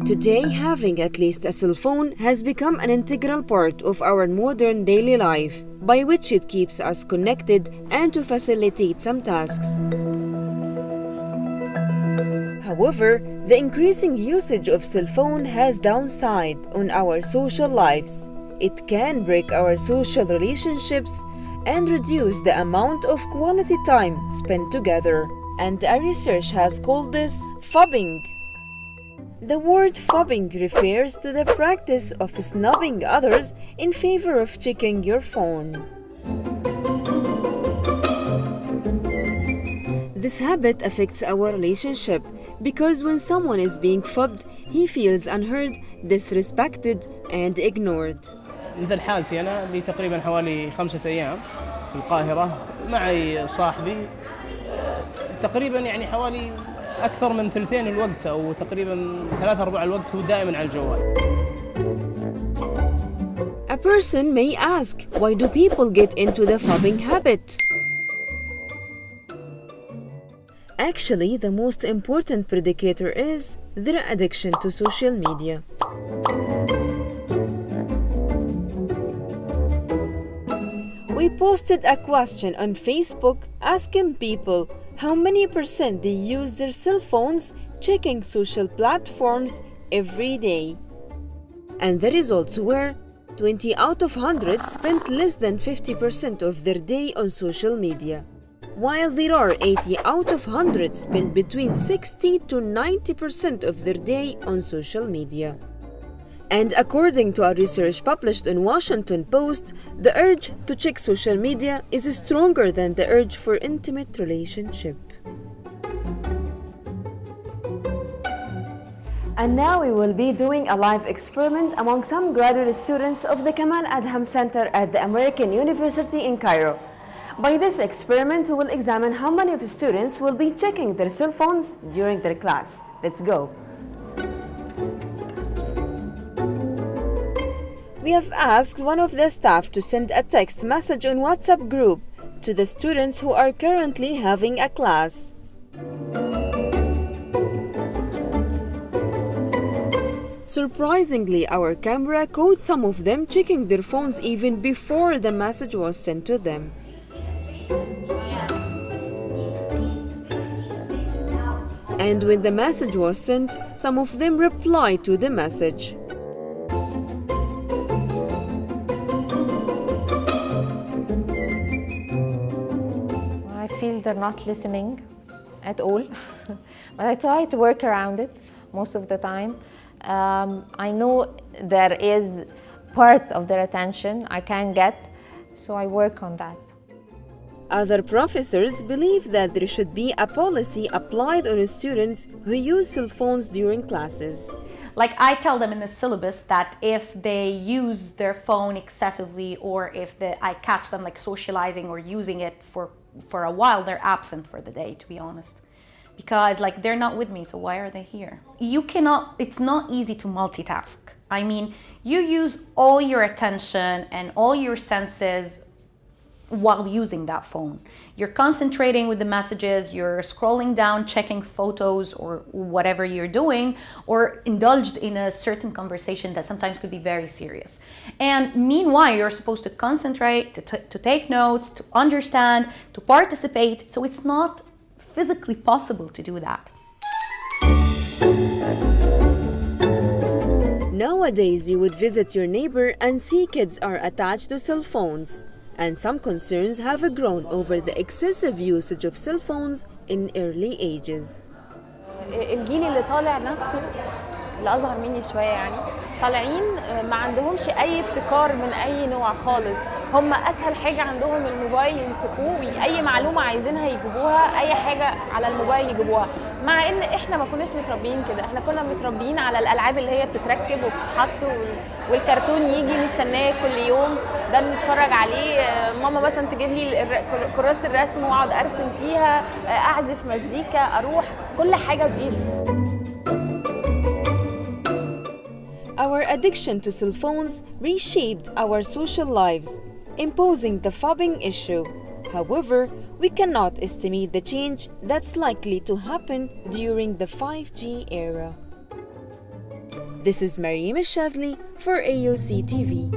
Today, having at least a cell phone has become an integral part of our modern daily life, by which it keeps us connected and to facilitate some tasks. However, the increasing usage of cell phone has downside on our social lives. It can break our social relationships and reduce the amount of quality time spent together. And a research has called this phobbing. The word phobbing refers to the practice of snubbing others in favor of checking your phone. This habit affects our relationship because when someone is being phobbed, he feels unheard, disrespected, and ignored. مثل حالتي أنا لي تقريبا حوالي 5 أيام في القاهرة معي صاحبي تقريبا يعني حوالي أكثر من ثلثين الوقت أو تقريبا 3/4 الوقت هو دائما على الجوال. A person may ask, why do people get into the phobbing habit? Actually, the most important predictor is their addiction to social media. We posted a question on Facebook asking people how many percent they use their cell phones checking social platforms every day. And the results were 20 out of 100 spent less than 50% of their day on social media, while there are 80 out of 100 spent between 60 to 90% of their day on social media. And according to a research published in Washington Post, the urge to check social media is stronger than the urge for intimate relationship. And now we will be doing a live experiment among some graduate students of the Kamal Adham Center at the American University in Cairo. By this experiment, we will examine how many of the students will be checking their cell phones during their class. Let's go. We have asked one of the staff to send a text message on WhatsApp group to the students who are currently having a class. Surprisingly, our camera caught some of them checking their phones even before the message was sent to them. And when the message was sent, some of them replied to the message. I feel they're not listening at all, but I try to work around it most of the time. I know there is part of their attention I can get, so I work on that. Other professors believe that there should be a policy applied on students who use cell phones during classes. Like I tell them in the syllabus that if they use their phone excessively or if I catch them like socializing or using it for a while, they're absent for the day, to be honest. Because like they're not with me, so why are they here? It's not easy to multitask. I mean, you use all your attention and all your senses while using that phone. You're concentrating with the messages, you're scrolling down, checking photos or whatever you're doing, or indulged in a certain conversation that sometimes could be very serious. And meanwhile, you're supposed to concentrate, to take notes, to understand, to participate, so it's not physically possible to do that. Nowadays, you would visit your neighbor and see kids are attached to cell phones. And some concerns have grown over the excessive usage of cell phones in early ages. الجيل اللي طالع نفسه اللي أصغر مني شوية يعني طالعين ما عندهمش أي ابتكار من أي نوع خالص. هم أسهل حاجة عندهم الموبايل يمسكوه أي معلومة عايزينها يجيبوها أي حاجة على الموبايل يجيبوها. مع إن إحنا ما كناش متربيين كده، إحنا كنا متربيين على الألعاب اللي هي بتتركب وبتتحط والكرتون يجي نستناه كل يوم ده نتفرج عليه. ماما مثلا تجيب لي كراسة الرسم واقعد ارسم فيها، اعزف مزيكا، اروح كل حاجة بايدي. Our addiction to cell phones reshaped our social lives, imposing the fobbing issue. However, we cannot estimate the change that's likely to happen during the 5G era. This is Maryam Shazli for AOC TV.